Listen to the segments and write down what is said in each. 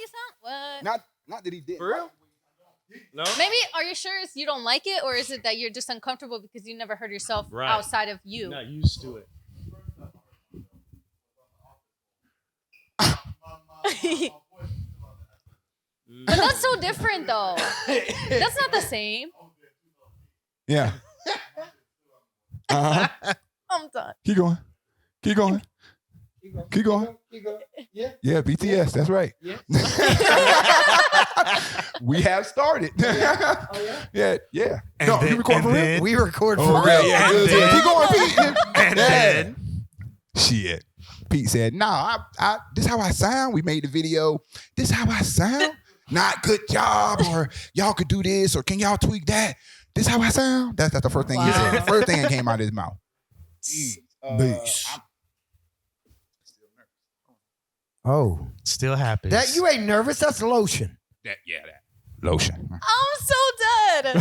you sound? What? Not that he did. For real? No. Maybe, are you sure you don't like it, or is it that you're just uncomfortable because you never heard yourself outside of you? Not used to it. But that's so different, though. That's not the same. Yeah. Uh-huh. I'm done. Keep going. Keep going. Keep going. Yeah. Yeah, BTS. That's right. Yeah. We have started. Yeah. And no, then, you record and for real? then, We record Oh, for real. real. Yeah, keep going, Pete. and then Shit. Pete said, "Nah, I this how I sound. We made the video. This how I sound. Not good job, or y'all could do this, or can y'all tweak that? This how I sound." That's the first thing he said. The first thing that came out of his mouth. Beast. Oh, still happens. that you ain't nervous? That's lotion. That lotion. I'm so dead.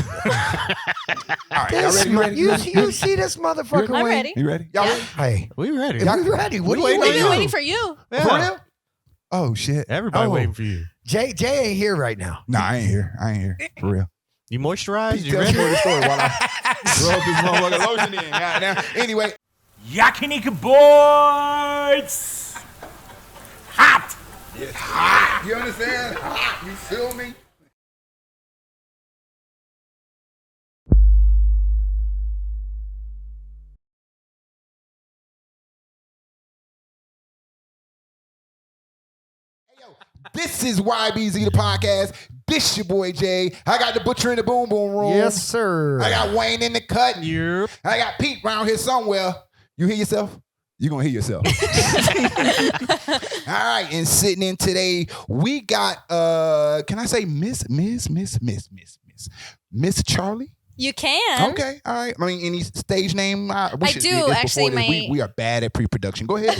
All right, y'all ready? You see this motherfucker? I'm Wayne? ready. You ready? Y'all ready? Hey, we ready. if we ready. What are you We've waiting been on? waiting for you. Yeah. For real? Oh shit. Everybody Oh. waiting for you. Jay ain't here right now. Nah, I ain't here. For real. You moisturized? You Tell ready? me the story while I rub this motherfucking lotion in. Goddamn. Anyway, Yakiniku boys. Hot. it's hot. You understand? Hot. You feel me? Hey, yo, this is YBZ the podcast. This your boy Jay. I got the butcher in the boom boom room. Yes, sir. I got Wayne in the cut. Yep. I got Pete around here somewhere. You hear yourself? You're going to hear yourself. All right. And sitting in today, we got, can I say Miss Charlye? You can. Okay. All right. I mean, any stage name? I do, actually, we are bad at pre-production. Go ahead.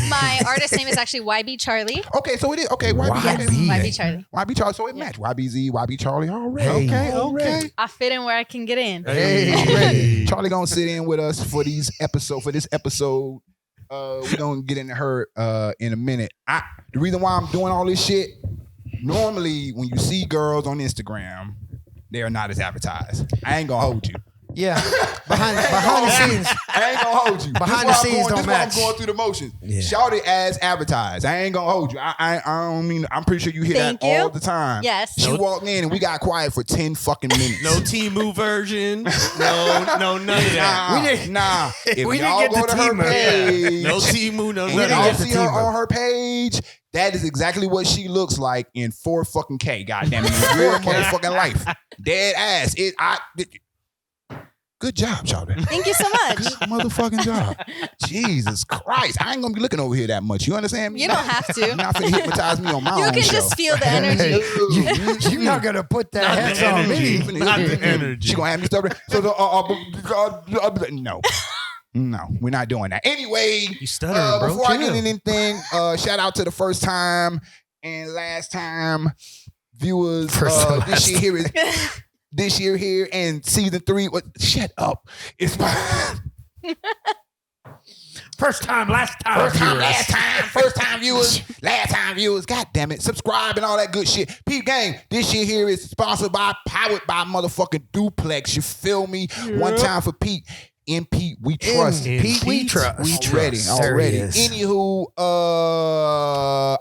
My artist name is actually YB Charlye. Okay. So it is. Okay. YB. YB Charlye. YB Charlye. So it matched. YBZ, YB Charlye. All right. Hey. Okay. Already. Okay. I fit in where I can get in. Hey. Charlye gonna sit in with us for this episode. We're gonna get into her in a minute. The reason why I'm doing all this shit, normally when you see girls on Instagram, they are not as advertised. I ain't gonna hold you. Yeah. Behind the scenes. I ain't gonna hold you. Behind the scenes don't match. This why I'm going through the motions. Yeah. Shout it as advertised. I ain't gonna hold you. I don't mean. I'm pretty sure you hear Thank that you. all the time. Yes. She walked in and we got quiet for 10 fucking minutes. No Temu version. No, none of that. Nah. If we didn't y'all get go the to her Temu. page, No Temu, no and none of y'all that. see her on her page, that is exactly what she looks like in 4 fucking K. Goddamn it, in real motherfucking life. Dead ass. Good job, Charlye. Thank you so much. Good motherfucking job. Jesus Christ. I ain't gonna be looking over here that much. You understand me? You don't have to. You're not finna hypnotise me on my You own can show. just feel the energy. You're not gonna put that Not the hat on me. energy. Not the energy. She gonna have me stubborn. So no, we're not doing that. Anyway, You stuttering, bro. before I Chill. get into anything, shout out to the first time and last time viewers. This year here and season 3. What? Shut up! It's First time, last time. first time, last time, first time viewers, last time viewers. God damn it! Subscribe and all that good shit. Peep Gang. This year here is sponsored by, powered by motherfucking Duplex. You feel me? One time for Pete. In Pete, we trust. In Pete, we trust. Already. There he is. Anywho,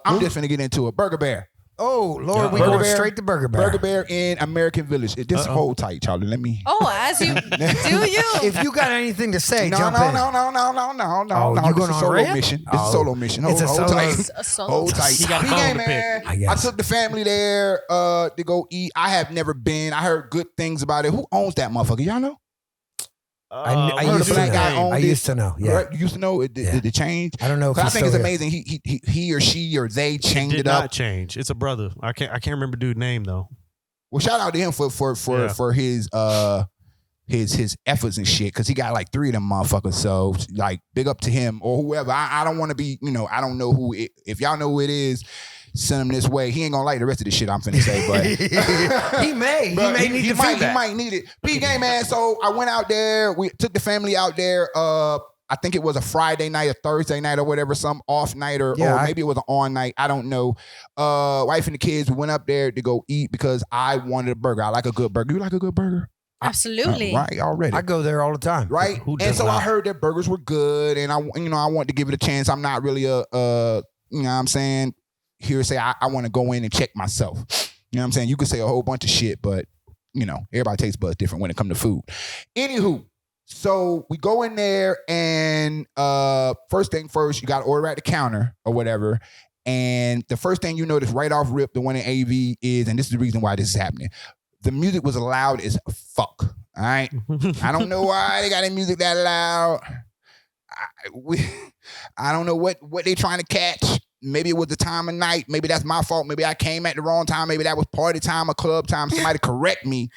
I'm just finna get into it. Burger Bear. Oh, Lord, we Burger going Bear. straight to Burger Bear. Burger Bear in American Village. Just hold tight, Charlye. Let me. Oh, as you do you. If you got anything to say, No. jump in. Oh, you this going is on solo rant? mission. This is solo mission. It's a Hold solo- tight. A solo. Hold tight. He got a Hey, bone to man. pick, I guess. I took the family there to go eat. I have never been. I heard good things about it. Who owns that motherfucker? Y'all know? I heard used a to black guy know. owned I it. used to know. Yeah. Right? You used to know it. Did it change? I don't know if I he's think it's still here. amazing. He or she or they changed Did it up. not change. It's a brother. I can't remember dude's name though. Well, shout out to him for his efforts and shit, because he got like 3 of them motherfuckers. So like, big up to him or whoever. I don't want to be, I don't know who it, if y'all know who it is, send him this way. He ain't gonna like the rest of the shit I'm finna say, but he may need he the might, feedback. he might need it. P game, man. So I went out there. We took the family out there. I think it was a Friday night, a Thursday night, or whatever, some off night, or maybe it was an on night. I don't know. Wife and the kids went up there to go eat because I wanted a burger. I like a good burger. You like a good burger? Absolutely. Right, already. I go there all the time. Right, and so I heard that burgers were good, and I wanted to give it a chance. I'm not really you know what I'm saying, here to say I want to go in and check myself. You know what I'm saying? You could say a whole bunch of shit, but you know, everybody taste buds different when it comes to food. Anywho, so we go in there, and first thing first, you got to order at the counter or whatever. And the first thing you notice right off rip, the one in AV is, and this is the reason why this is happening, the music was loud as fuck. All right. I don't know why they got the music that loud. I don't know what they trying to catch. Maybe it was the time of night. Maybe that's my fault. Maybe I came at the wrong time. Maybe that was party time or club time. Somebody correct me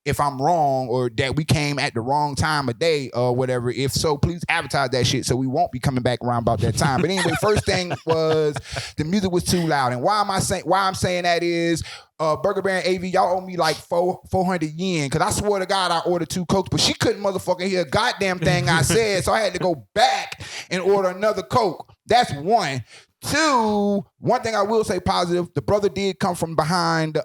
if I'm wrong, or that we came at the wrong time of day or whatever. If so, please advertise that shit so we won't be coming back around about that time. But anyway, first thing was the music was too loud. And why I'm saying that is Burger Bear and AV, y'all owe me like 400 yen, because I swear to God I ordered 2 Cokes, but she couldn't motherfucking hear a goddamn thing I said, so I had to go back and order another Coke. That's one. 2, one thing I will say positive, the brother did come from behind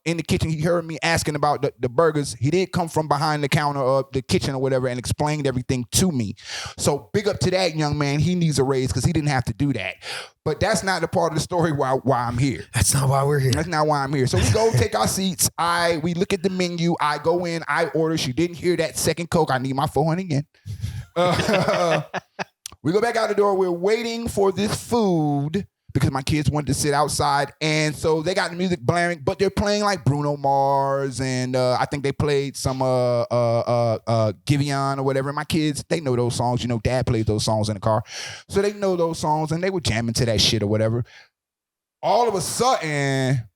in the kitchen. He heard me asking about the burgers. He did come from behind the counter or the kitchen or whatever and explained everything to me. So big up to that young man. He needs a raise because he didn't have to do that. But that's not the part of the story why I'm here. That's not why we're here. That's not why I'm here. So we go take our seats. We look at the menu. I go in. I order. She didn't hear that second Coke. I need my 400 again. We go back out the door. We're waiting for this food because my kids wanted to sit outside. And so they got the music blaring, but they're playing like Bruno Mars. And I think they played some Giveon or whatever. My kids, they know those songs. You know, Dad plays those songs in the car. So they know those songs and they were jamming to that shit or whatever. All of a sudden,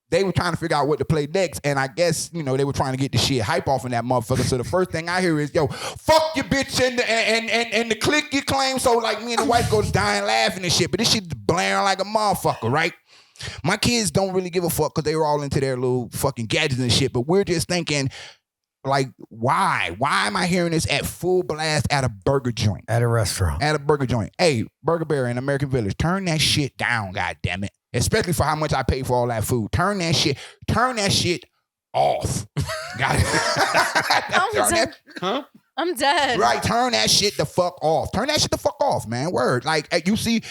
they were trying to figure out what to play next, and I guess, you know, they were trying to get the shit hype off in that motherfucker. So the first thing I hear is, yo, fuck your bitch and the click you claim. So like me and the wife goes dying laughing and shit, but this shit's blaring like a motherfucker, right? My kids don't really give a fuck because they were all into their little fucking gadgets and shit, but we're just thinking, like, why? Why am I hearing this at full blast at a burger joint? At a restaurant. At a burger joint. Hey, Burger Bear in American Village, turn that shit down, goddammit. Especially for how much I pay for all that food. Turn that shit off. Got it? I'm dead. Right, turn that shit the fuck off. Turn that shit the fuck off, man. Word. Like, you see,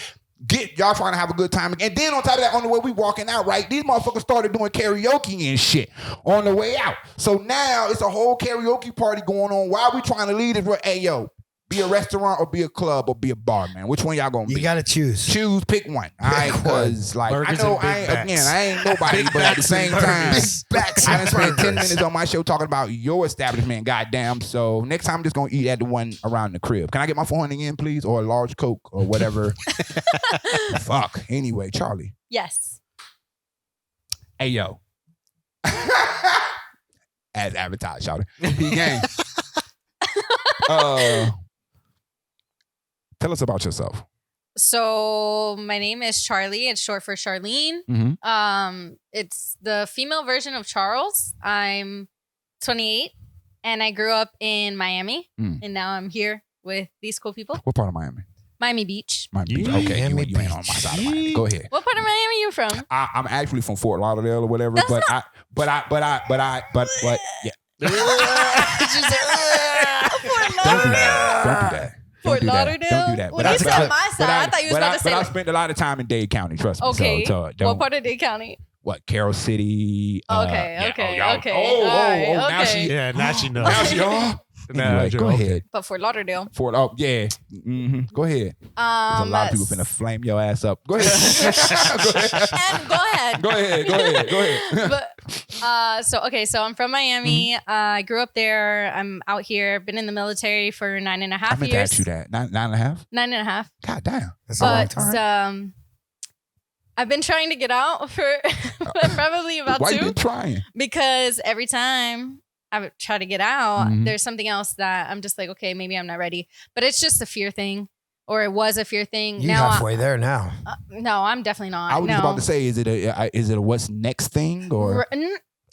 y'all trying to have a good time. And then on top of that, on the way we walking out, right, these motherfuckers started doing karaoke and shit on the way out. So now it's a whole karaoke party going on while we trying to lead it. Hey, yo, be a restaurant or be a club or be a bar, man. Which one y'all gonna be? You gotta choose. Pick one. All right, because like Burgers I know and I ain't nobody, but at the same time, I done spent 10 minutes on my show talking about your establishment, goddamn. So next time I'm just gonna eat at the one around the crib. Can I get my 400 yen, please? Or a large Coke or whatever. Fuck. Anyway, Charlie. Yes. Hey, yo. As advertised, Charlie. P-Gang. Tell us about yourself. So my name is Charlye. It's short for Charlene. Mm-hmm. It's the female version of Charles. I'm 28 and I grew up in Miami. And now I'm here with these cool people. What part of Miami? Miami Beach. Miami Beach. Okay, you ain't on my side of Miami. Go ahead. What part of Miami are you from? I'm actually from Fort Lauderdale or whatever, That's but yeah. Don't do that. Fort Lauderdale? Don't do that. Well, you said my side. I thought you was about to say. But I spent a lot of time in Dade County, trust me. Okay. So what part of Dade County? What, Carroll City? Okay. Now she knows. Now she anyway, go ahead. But Fort Lauderdale. Go ahead. There's a lot of people finna flame your ass up. Go ahead. And go ahead. Go ahead. But so I'm from Miami. I grew up there. I'm out here. Been in the military for 9.5 years. I meant to ask you that. 9.5? 9.5. God damn. That's a long time. I've been trying to get out for probably about 2. Why you been trying? Because every time I try to get out, there's something else that I'm just like, okay, maybe I'm not ready. But it's just a fear thing, or it was a fear thing. You're now halfway there now. No, I'm definitely not. I was just about to say, is it a what's next thing or?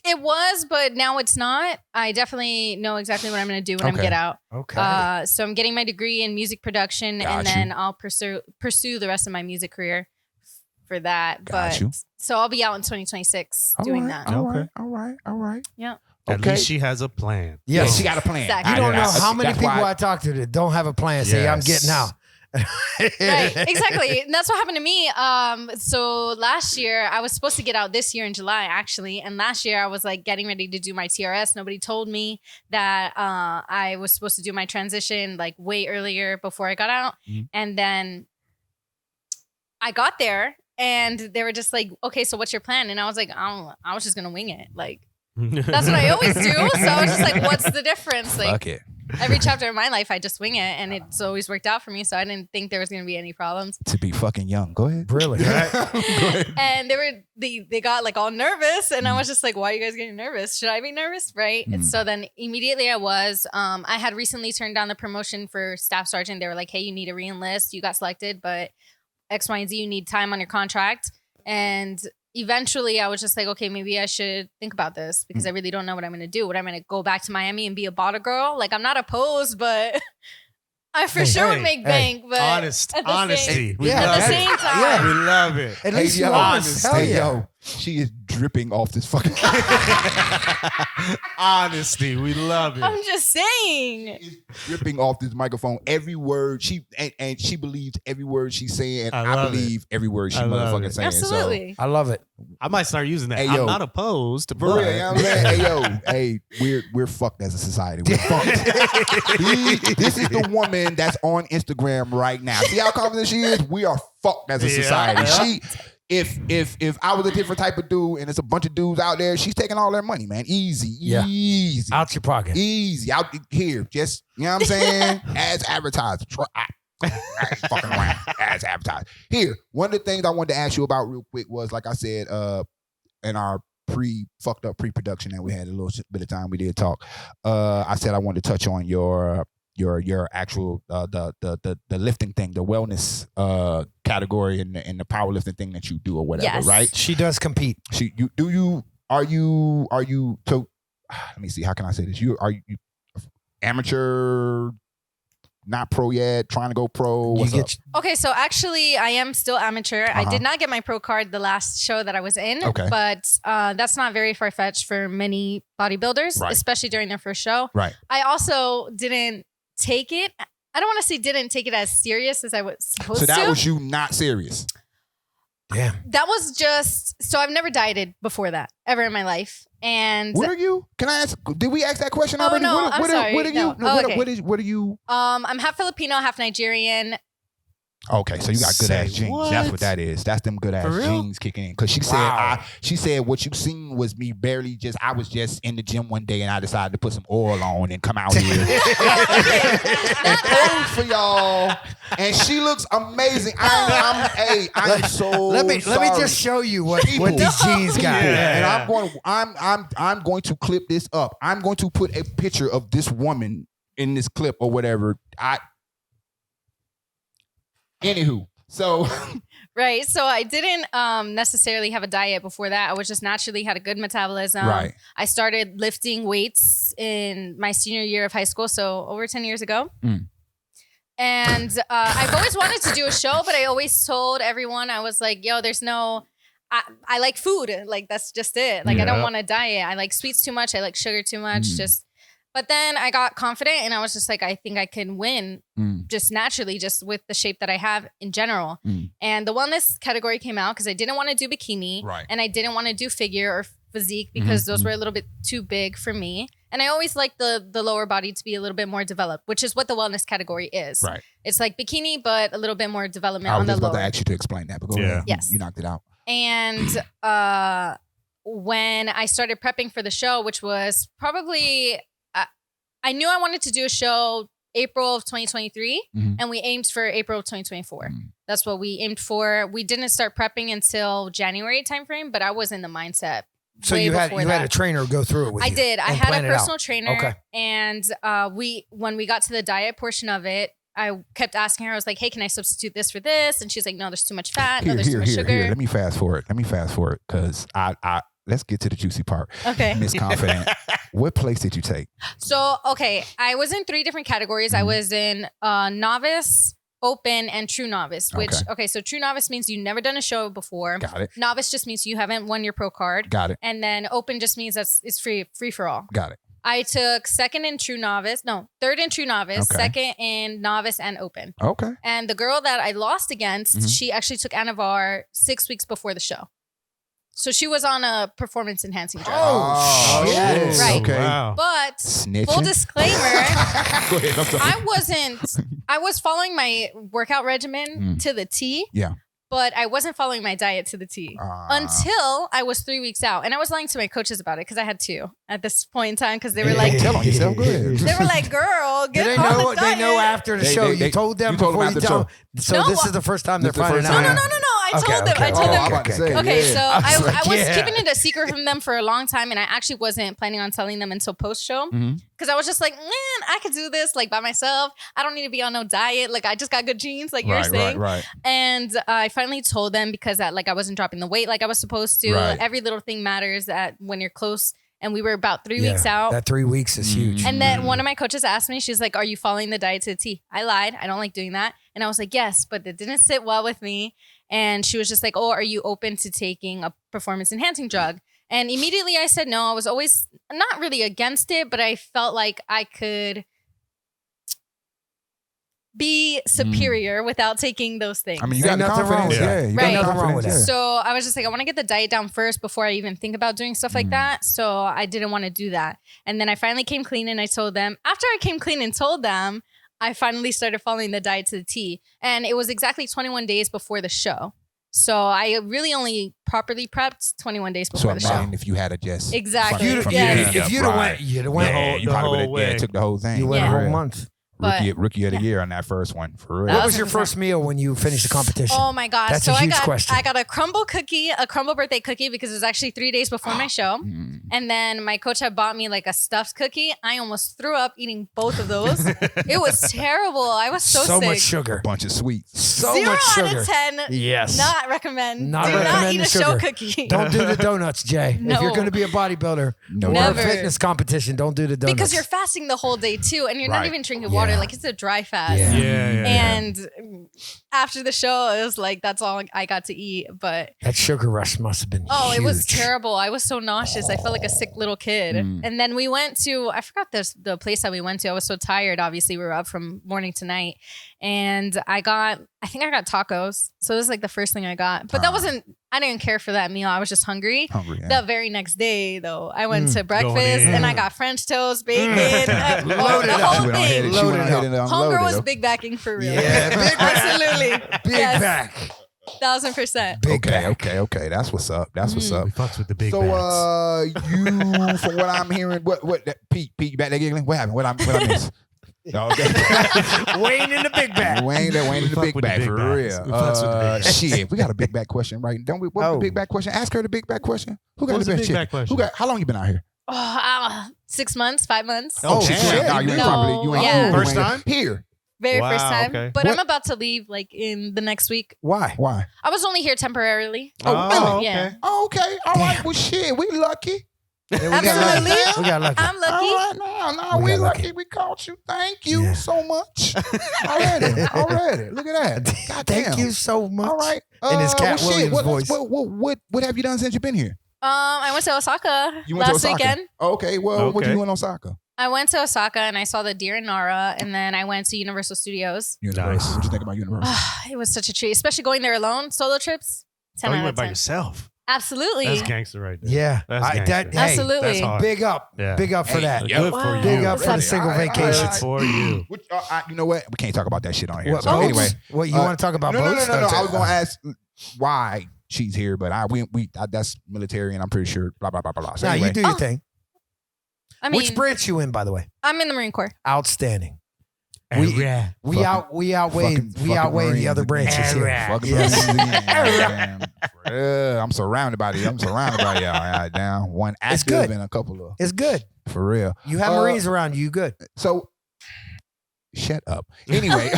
It was, but now it's not. I definitely know exactly what I'm going to do when I get out. Okay. So I'm getting my degree in music production, and then I'll pursue the rest of my music career for that. So I'll be out in 2026 doing that. All right. Yeah. At least she has a plan. Yeah, she got a plan. Exactly. You don't know how many That's people why- I talk to that don't have a plan. Say, I'm getting out. Right, exactly. And that's what happened to me. So last year I was supposed to get out this year in July, actually. And last year I was like getting ready to do my TRS. Nobody told me that I was supposed to do my transition like way earlier before I got out. Mhm. And then I got there and they were just like, okay, so what's your plan? And I was like, I was just gonna wing it. Like that's what I always do. So I was just like, what's the difference? Like Fuck it. every chapter of my life, I just wing it, and it's always worked out for me. So I didn't think there was going to be any problems. To be fucking young. Go ahead. Really? Go ahead. And they got like all nervous, and I was just like, "Why are you guys getting nervous? Should I be nervous?" Right? And so then immediately I was. I had recently turned down the promotion for staff sergeant. They were like, "Hey, you need to re-enlist. You got selected, but X, Y, and Z. You need time on your contract." And eventually I was just like, okay, maybe I should think about this because I really don't know what I'm going to do. What I'm going to go back to Miami and be a bottle girl? Like, I'm not opposed, but I for sure would make bank. But Honesty. We at love the it. same time, We love it. At least yo, you're honest. Hell yeah. yo, she is dripping off this fucking. Honesty. We love it. I'm just saying. She's dripping off this microphone. Every word she believes every word she's saying. And I believe every word she motherfucking saying. Absolutely. I love it. I might start using that. Hey, yo. I'm not opposed. For But real, you know what I'm saying? Hey, yo, we're fucked as a society. We're fucked. This is the woman that's on Instagram right now. See how confident she is? We are fucked as a society. If I was a different type of dude and it's a bunch of dudes out there, she's taking all their money, man. Easy. Out your pocket. Easy. Out here. Just, you know what I'm saying? As advertised. I ain't fucking around. As advertised. Here, one of the things I wanted to ask you about real quick was, like I said, in our fucked up pre-production that we had a little bit of time we did talk. I said I wanted to touch on your actual the lifting thing, the wellness category and the powerlifting thing that you do or whatever, Yes. right? She does compete. Are you so let me see, how can I say this? Are you amateur, not pro yet, trying to go pro? What's up? Okay, so actually, I am still amateur. I did not get my pro card the last show that I was in, but that's not very far-fetched for many bodybuilders, especially during their first show. Right. I also didn't take it. I don't want to say didn't take it as serious as I was supposed to. So that was you not serious? Damn. That was just, so I've never dieted before that, ever in my life. And what are you? Can I ask? Did we ask that question already? No, I'm sorry. What are you? No. Okay. What are you? I'm half Filipino, half Nigerian. Okay, so you got good ass genes. What? That's what that is. That's them good ass genes kicking in. Because she said, what you seen was me barely just. I was just in the gym one day and I decided to put some oil on and come out here and pose for y'all. And she looks amazing. I am so. Let me sorry. just show you what these jeans got. And I'm going to clip this up. I'm going to put a picture of this woman in this clip or whatever. Anywho, so Right. So I didn't necessarily have a diet before that. I was just naturally had a good metabolism. Right. I started lifting weights in my senior year of high school, so over 10 years ago. And I've always wanted to do a show, but I always told everyone, I was like, yo, there's no, I like food. Like, that's just it. Like, I don't want to diet. I like sweets too much. I like sugar too much. But then I got confident and I was just like, I think I can win just naturally, just with the shape that I have in general. And the wellness category came out because I didn't want to do bikini and I didn't want to do figure or physique because those were a little bit too big for me. And I always like the lower body to be a little bit more developed, which is what the wellness category is. Right. It's like bikini, but a little bit more development on the lower. I was about to ask you to explain that, but go ahead. Yes. You knocked it out. And when I started prepping for the show, which was probably... I knew I wanted to do a show April of 2023 and we aimed for April of 2024. That's what we aimed for. We didn't start prepping until January timeframe, but I was in the mindset. So you had a trainer go through it with you? I did. I had a personal trainer. And when we got to the diet portion of it, I kept asking her, I was like, hey, can I substitute this for this? And she's like, no, there's too much fat. No, there's too much sugar. Let me fast forward because let's get to the juicy part. Okay. Miss Confident, what place did you take? So, okay, I was in 3 different categories. I was in novice, open, and true novice, which, okay, so true novice means you've never done a show before. Got it. Novice just means you haven't won your pro card. Got it. And then open just means it's free for all. Got it. I took third in true novice, second in novice and open. Okay. And the girl that I lost against, she actually took Anavar 6 weeks before the show. So she was on a performance enhancing drug. Oh, yes. Right. Okay. Wow. But Snitching? full disclaimer, Go ahead. I'm sorry. I was following my workout regimen to the T. Yeah. But I wasn't following my diet to the T until I was 3 weeks out. And I was lying to my coaches about it because I had 2 at this point in time because they were like, tell on yourself. Go ahead. they were like, girl, Do get they on know? the diet. They know after the show. You told them before after you the tell show. them. So No, this is the first time they're this the finding first out. time. No. I told them. I told I'm them. about to say, Okay, yeah. so I was yeah. keeping it a secret from them for a long time, and I actually wasn't planning on telling them until post show because I was just like, man, I could do this like by myself. I don't need to be on no diet. Like I just got good genes, like you're saying. Right. And I finally told them because I wasn't dropping the weight like I was supposed to. Right. Every little thing matters when you're close. And we were about 3 weeks out. That 3 weeks is huge. And then one of my coaches asked me, she's like, are you following the diet to the T? I lied. I don't like doing that. And I was like, yes, but it didn't sit well with me. And she was just like, oh, are you open to taking a performance enhancing drug? And immediately I said no. I was always not really against it, but I felt like I could be superior without taking those things. I mean, you got nothing wrong with that. You Right. got Nothing wrong with that. So I was just like, I want to get the diet down first before I even think about doing stuff like that. So I didn't want to do that. And then I finally came clean and I told them, after I came clean and told them, I finally started following the diet to the T. And it was exactly 21 days before the show. So I really only properly prepped 21 days before the show. imagine if you had a just Exactly. from Yes. If you'd have went, yeah, whole- you the probably whole would have way. took the whole thing. you went Yeah. a whole month. Rookie of the year on that first one, for real. What was your 1,000%. first meal when you finished the competition? Oh my gosh. That's So a huge I got question. I got a crumble birthday cookie because it was actually 3 days before my show. And then my coach had bought me like a stuffed cookie. I almost threw up eating both of those. It was terrible. I was so sick. much sugar. Bunch of sweets. So 0 much out sugar. of 10. Yes. Not recommend. Not Do not recommend eat the a show sugar. cookie. Don't do the donuts, Jay. No. If you're going to be a bodybuilder No. or a Never. fitness competition, don't do the donuts. Because you're fasting the whole day too, and you're not Right. even drinking water. Yeah. Like it's a dry fast. Yeah. And after the show, it was like that's all I got to eat. But That sugar rush must have been oh, huge. it was terrible. I was so nauseous. I felt like a sick little kid. And then we went to I forgot the place that we went to. I was so tired. Obviously, we were up from morning to night, and I think I got tacos. So this is like the first thing I got. But that wasn't. I didn't care for that meal. I was just hungry. Yeah. The very next day, though, I went to Going breakfast in. and I got French toast, bacon, Loaded the up. whole She went ahead thing. and- she went Loaded ahead up. and Hunger unloaded was it. big backing for real. Yeah, big back. Absolutely. Big Yes. back. 1,000%. Big back. Okay. That's what's up. That's what's up. We fucks with the big So, backs. you, from what I'm hearing, Pete, you back there giggling? What happened? What I missed? No, okay. Wayne in the big back. Wayne in the fuck big with the back big for backs. real. We fucks with the big backs. Shit, we got a big back question, right? Don't we? What's the big back question? Ask her the big back question. Who got What was the the best big shit? back question? How long you been out here? 6 months, 5 months. Oh, shit. shit. No, you ain't No, probably you ain't yeah. you First ain't- time? here. Very Wow, first time. okay. But What- I'm about to leave like in the next week. Why? Why? I was only here temporarily. Oh, really? Yeah. okay. Oh, okay. All right. Well, shit, we lucky. Yeah, we Absolutely. got lucky. We got lucky. I'm lucky. All right, no, We we got lucky. lucky. We caught you. Thank you Yeah. so much. Already. Look at that. God Thank damn. you so much. All right. In his Cat well, shit, Williams voice. What have you done since you've been here? I went to Osaka You went to last Osaka. weekend. Okay. Well, what Okay. you doing on Osaka? I went to Osaka and I saw the deer in Nara, and then I went to Universal Studios. Universal. What you think about Universal? It was such a treat, especially going there alone. Solo trips, 10 Oh, you out went of by 10. yourself. Absolutely. That's gangster right there. Yeah. That's Hey, gangster. Absolutely. That's hard. Big up. Yeah. Big up for Hey, that. yeah. Good Wow. for you. Big up for the That's single all right, vacation. Good for you. You know what? We can't talk about that shit on here. What, So boats? anyway, What, you want to talk about no, boats? No. I was going to ask why she's here, but that's military, and I'm pretty sure. Blah blah blah blah. So No, anyway, you do your thing. I mean, Which branch you in, by the way? I'm in the Marine Corps. Outstanding. Yeah. We outweigh the other branches here. Fucking Yes. Marines. I'm surrounded by you. Y'all. Down one active good. and a couple of It's good. for real. You have Marines around you. You good. So shut up. Anyway.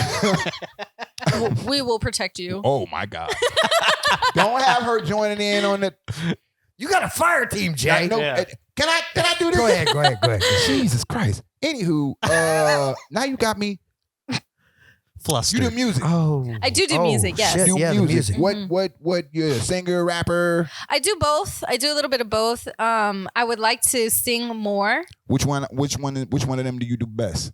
We will protect you. Oh my God. Don't have her joining in on the You got a fire team, Jay. No, Yeah. Can I do this? Go ahead. Jesus Christ. Anywho, now you got me. Flustered. You do music. Oh, I do music, yes. Shit. Do Yeah, the music. What? You're a singer, rapper. I do both. I do a little bit of both. I would like to sing more. Which one of them do you do best?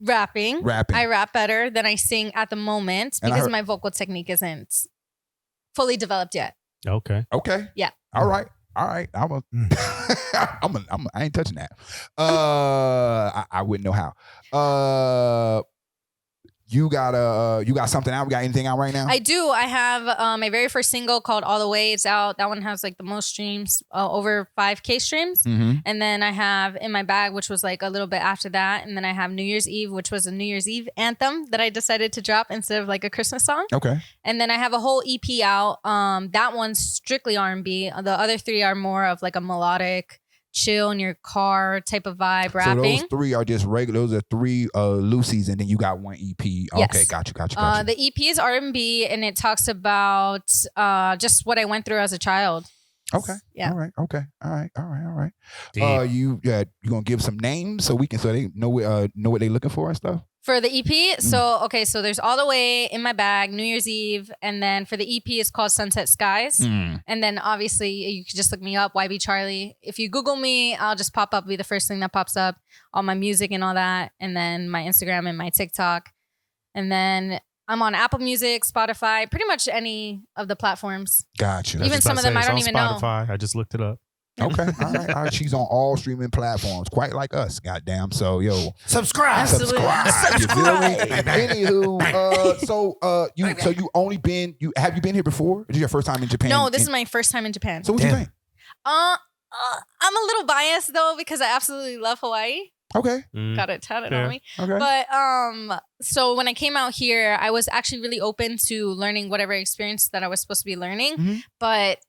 Rapping. Rapping. I rap better than I sing at the moment And I because heard- my vocal technique isn't fully developed yet. Okay. Okay. Yeah. All right. I ain't touching that. I wouldn't know how. You got something out? We got anything out right now? I do. I have my very first single called All the Way. It's out. That one has like the most streams, over 5K streams. Mm-hmm. And then I have In My Bag, which was like a little bit after that. And then I have New Year's Eve, which was a New Year's Eve anthem that I decided to drop instead of like a Christmas song. Okay. And then I have a whole EP out. That one's strictly R&B. The other three are more of like a melodic, chill in your car type of vibe rapping. So those three are just regular. Those are three Lucy's, and then you got one EP. Yes. Okay, got you. The EP is R&B, and it talks about just what I went through as a child. Okay. Yeah. All right. Okay. All right. Deep. You gonna give some names so they know what they looking for and stuff. For the EP, so there's All the Way, In My Bag, New Year's Eve, and then for the EP, it's called Sunset Skies. And then obviously you can just look me up, YB Charlye. If you Google me, I'll just pop up, be the first thing that pops up, all my music and all that, and then my Instagram and my TikTok. And then I'm on Apple Music, Spotify, pretty much any of the platforms. Gotcha. Even some of them I don't even know. Spotify. I just looked it up. Okay. All right. She's on all streaming platforms, quite like us. Goddamn. So Subscribe. Absolutely. You feel me? Anywho, so you only been have you been here before? Is this your first time in Japan? No, this is my first time in Japan. So what you Damn. think? I'm a little biased though because I absolutely love Hawaii. Okay. Got it tatted Yeah. on me. Okay. But so when I came out here, I was actually really open to learning whatever experience that I was supposed to be learning. Mhm. But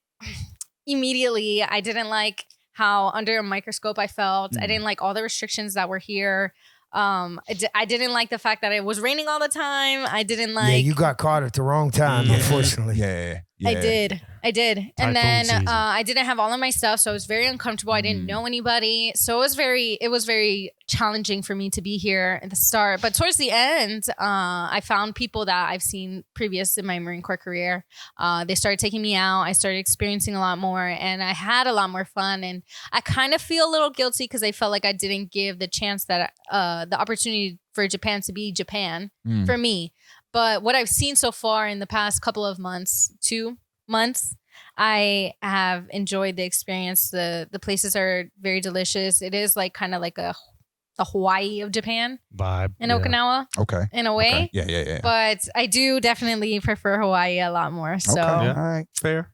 immediately, I didn't like how under a microscope I felt. I didn't like all the restrictions that were here. I didn't like the fact that it was raining all the time. I didn't like. Yeah, you got caught at the wrong time, unfortunately. Yeah. I did. Typhoon And then season. I didn't have all of my stuff, so I was very uncomfortable. I didn't know anybody. So it was very challenging for me to be here at the start. But towards the end, I found people that I've seen previous in my Marine Corps career. They started taking me out. I started experiencing a lot more, and I had a lot more fun. And I kind of feel a little guilty because I felt like I didn't give the chance that the opportunity for Japan to be Japan for me. But what I've seen so far in the past couple of months, 2 months, I have enjoyed the experience. The places are very delicious. It is like kind of like a Hawaii of Japan Vibe. in Yeah. Okinawa Okay. in a way. Okay. Yeah. But I do definitely prefer Hawaii a lot more. So Okay. Yeah. All right. Fair.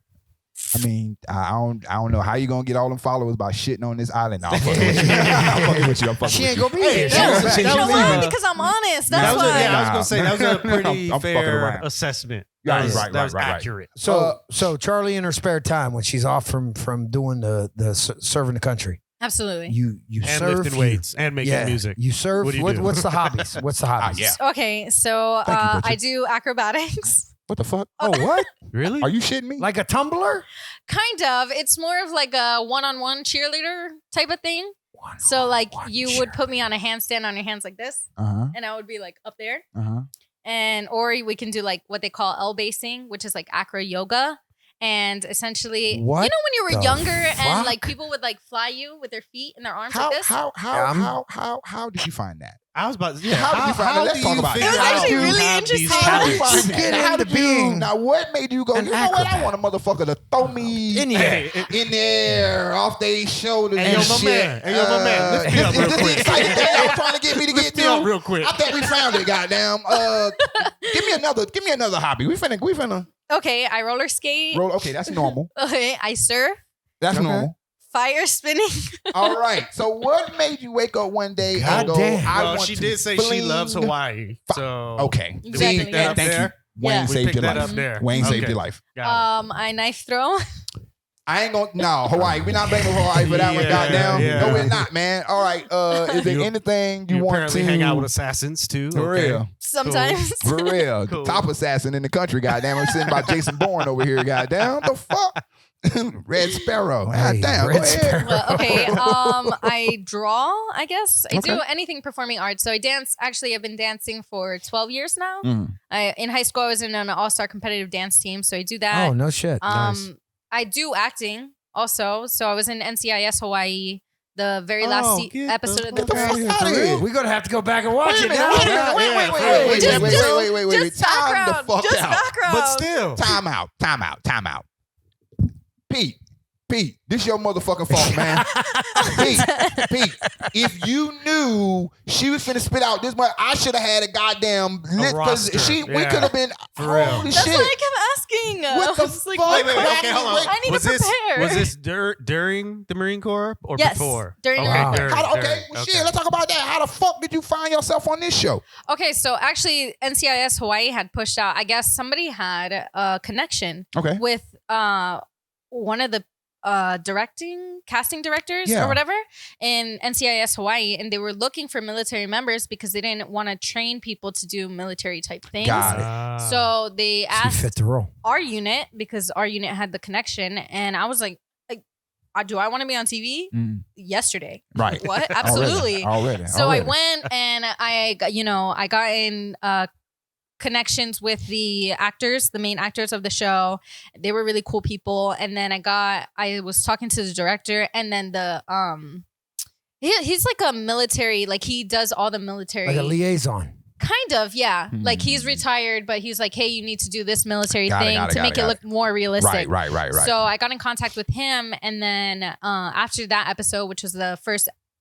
I mean, I don't know how you gonna get all them followers by shitting on this island. No, I'm fucking with you. I'm fucking with you. She ain't gonna be here. Yeah, That you know was why? a- Because I'm honest. That That's was why. I was gonna say that was a I'm pretty fucking fair around. assessment. Yeah, That was right. accurate. So Charlye in her spare time when she's off from doing the serving the country, Absolutely. you And serve lifting weights and making music. You serve. What do you do? What's the hobbies? What's the hobbies? yeah. Okay, so Thank you, Bridget. I do acrobatics. What the fuck? Oh, what? Really? Are you shitting me? Like a tumbler? Kind of. It's more of like a one-on-one cheerleader type of thing. So like you would put me on a handstand on your hands like this, and I would be like up there. And or we can do like what they call L basing, which is like acro yoga. And essentially, What you know when you were the younger and fuck? like people would like fly you with their feet and their arms How like this? how did you find that? I was about to. Yeah, how did you find that? Let's talk about it. It was actually really have these interesting. How did you habits? find Get that? How into did you? being Now, what made you go? an You know what? I acrobat. want a motherfucker to throw me In here. in there, off their shoulders Hey, and yo, my shit. man. Hey, yo, my man. Lift me up Is real this quick. the exciting thing y'all trying to get me to get Lift me up to? real quick. I think we found it. Goddamn. Give me another hobby. We finna Okay, I roller skate. roll. Okay, that's normal. Okay, I surf. That's Okay. normal. Fire spinning. All right. So what made you wake up one day and go, Goddamn. I Well, want she to did say she fling- loves Hawaii. So Okay. Exactly, See, pick that up thank you. there. Wayne Yeah. We saved picked your that life. up there. Wayne saved Okay. your life. Got I knife throw. I ain't gonna Hawaii. We're not blaming Hawaii for that one. Yeah, Goddamn. yeah. No, we're not, man. All right. Is there You- anything it. you You want apparently to hang out with assassins too. For Okay. real. Sometimes. For real. Cool. The top assassin in the country, goddamn. I'm sitting by Jason Bourne over here, goddamn. The fuck? Red Sparrow. Hey, Damn. Red Go ahead. Sparrow. Well, okay. I draw, I guess. I Okay. do anything performing arts. So I dance. Actually, I've been dancing for 12 years now. Mm. In high school, I was in an all-star competitive dance team. So I do that. Oh, no shit. Nice. I do acting also. So I was in NCIS Hawaii, the very last episode of the Get the fuck first. out of here. We're going to have to go back and watch it now. Wait. Just Time background. the fuck Just out. background. But still. Time out. Pete, this your motherfucking fault, man. Pete, if you knew she was finna spit out this much, I should have had a goddamn list because roster. we could have been For real. holy That's shit. what I kept asking. What the I was like, fuck? Wait, okay, hold on. I need was to prepare. Was this during the Marine Corps or Yes, before? during the okay, Marine during, How, okay, during, well, shit, let's talk about that. How the fuck did you find yourself on this show? Okay, so actually, NCIS Hawaii had pushed out. I guess somebody had a connection Okay. with one of the casting directors Yeah. or whatever in NCIS Hawaii, and they were looking for military members because they didn't want to train people to do military type things. Got it. So they You asked fit the role. our unit because our unit had the connection, and I was like do I want to be on TV? Yesterday. Right. What? Absolutely. Already. So I went and I got in connections with the actors, the main actors of the show. They were really cool people. And then I was talking to the director, and then he's like a military, like he does all the military. Like a liaison. Kind of, yeah. Like he's retired, but he's like, hey, you need to do this military Got it, thing got it, to got make it, it got look more realistic. Right. So I got in contact with him, and then after that episode, which was the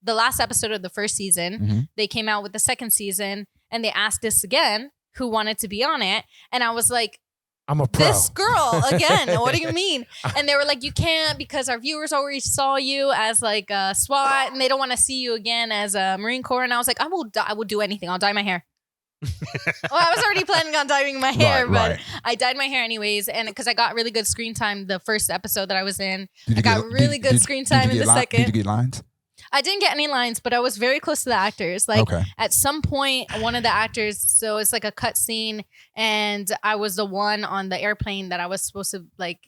last episode of the first season, they came out with the second season, and they asked us again who wanted to be on it, and I was like, I'm a pro. this girl again. What do you mean? And they were like, you can't because our viewers already saw you as like a SWAT, and they don't want to see you again as a Marine Corps. And I was like, I will do anything. I'll dye my hair. Well, I was already planning on dyeing my hair, but I dyed my hair anyways, and because I got really good screen time the first episode that I was in, I got really good screen time in the second. Did you get lines? I didn't get any lines, but I was very close to the actors. Like at some point, one of the actors, so it's like a cut scene, and I was the one on the airplane that I was supposed to like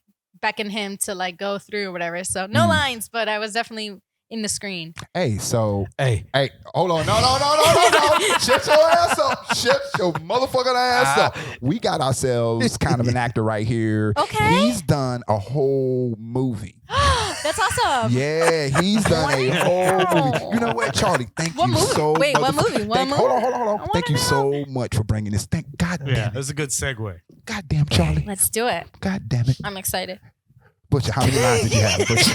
beckon him to like go through or whatever. So no lines, but I was definitely in the screen. Hey, hold on. No. Shut your ass up. Shut your motherfucking ass up. We got ourselves kind of an actor right here. Okay. He's done a whole movie. That's awesome. Yeah, he's done a whole movie. You know what, Charlie? Thank What you movie? so much. Wait, what movie? What movie? Hold on. I Thank you wanna so much for bringing this. God Yeah, damn it. that's a good segue. God damn, Charlie. Let's do it. God damn it. I'm excited. Butcher, how many lines did you have? Butcher?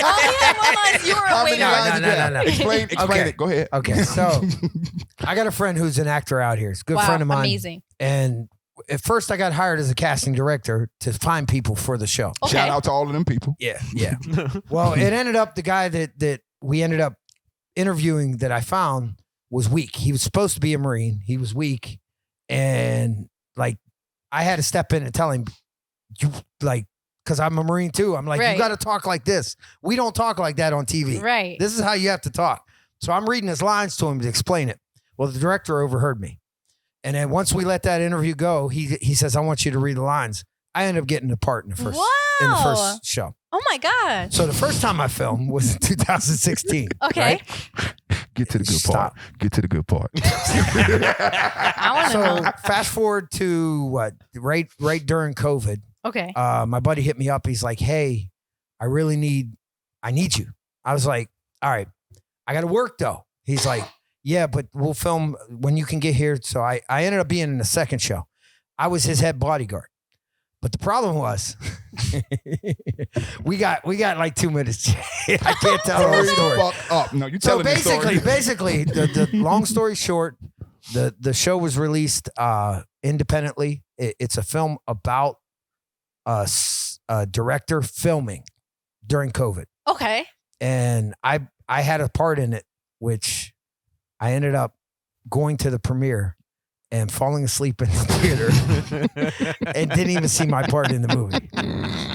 Oh, yeah, one line. You were How many waiting. lines did you have? No. Explain Okay. it. Go ahead. Okay, so I got a friend who's an actor out here. He's a good friend of mine. Amazing. And at first I got hired as a casting director to find people for the show. Okay. Shout out to all of them people. Yeah. Well, it ended up the guy that we ended up interviewing that I found was weak. He was supposed to be a Marine. He was weak. And like I had to step in and tell him, you like, because I'm a Marine too. I'm like, Right. you got to talk like this. We don't talk like that on TV. Right. This is how you have to talk. So I'm reading his lines to him to explain it. Well, the director overheard me. And then once we let that interview go, he says, I want you to read the lines. I ended up getting the part in the first show. Oh my God. So the first time I filmed was in 2016. Okay. Right? Get to the good Stop. part. Get to the good part. I want to So know. fast forward to what? Right during COVID. Okay. My buddy hit me up. He's like, hey, I need you. I was like, all right, I got to work though. He's like, yeah, but we'll film when you can get here. So I ended up being in the second show. I was his head bodyguard. But the problem was we got like 2 minutes. I can't tell the whole story. Fuck up. No, you So telling the story. basically, the long story short, the show was released independently. It's a film about a director filming during COVID, Okay. and I had a part in it, which I ended up going to the premiere and falling asleep in the theater and didn't even see my part in the movie.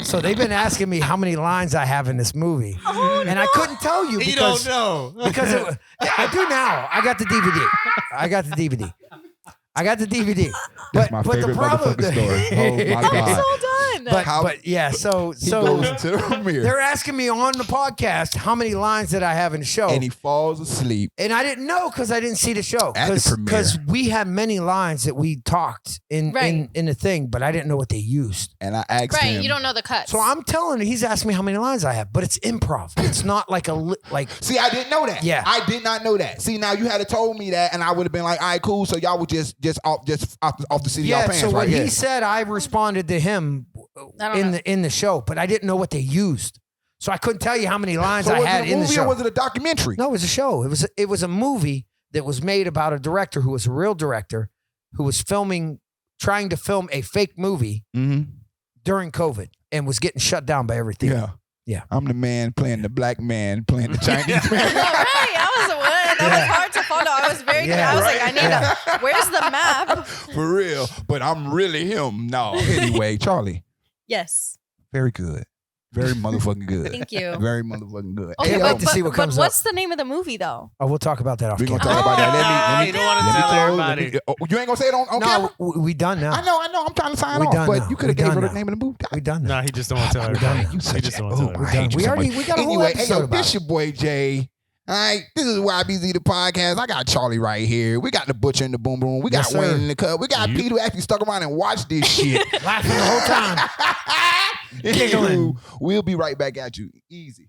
So they've been asking me how many lines I have in this movie, and I couldn't tell you You because don't know. because I do now. I got the DVD. That's my favorite motherfucking story. Oh my I'm God. so done. But yeah, so He goes into the mirror they're asking me on the podcast how many lines did I have in the show, and he falls asleep. and I didn't know because I didn't see the show. At the premiere. Because we had many lines that we talked in the thing, but I didn't know what they used. And I asked him. Right, you don't know the cuts. So I'm telling him, he's asking me how many lines I have, but it's improv. It's not like See, I didn't know that. Yeah. I did not know that. See, now you had to told me that, and I would have been like, all right, cool. So y'all would just off the seat of y'all pants, so right? what Yeah. he said, I responded to him I don't know. in the show, but I didn't know what they used. So I couldn't tell you how many lines So I was had it a in the movie show. or was it a documentary? No, it was a show. It was a movie that was made about a director who was a real director who was trying to film a fake movie during COVID and was getting shut down by everything. Yeah. I'm the man playing the black man playing the Chinese man. No, right. That was a win. That was hard to follow. I was very good. I was like, I need where's the map? For real. But I'm really him. No. Anyway, Charlie, Yes. very good. Very motherfucking good. Thank you. Very motherfucking good. Okay, I'd but, like to see what but comes what's the name of the movie though? Oh, we'll talk about that off We're going to camera. talk about that. You don't want to tell everybody. You ain't going to say it on camera? No, we done now. I know. I'm trying to sign We off. done But now. you could We have gave done her the now. name of the movie. We done now. Nah, he just don't want to tell We done. everybody. You such just a- don't want to tell oh, I everybody. hate you We so already- much. we got a whole Anyway, episode hey, yo, about this your boy Jay. All right, this is YBZ the podcast. I got Charlie right here. We got the Butcher and the Boom Boom. We got Yes, sir. Wayne in the Cup. We got Peter who actually stuck around and watched this shit. Laughing the whole time. Giggling. We'll be right back at you. Easy.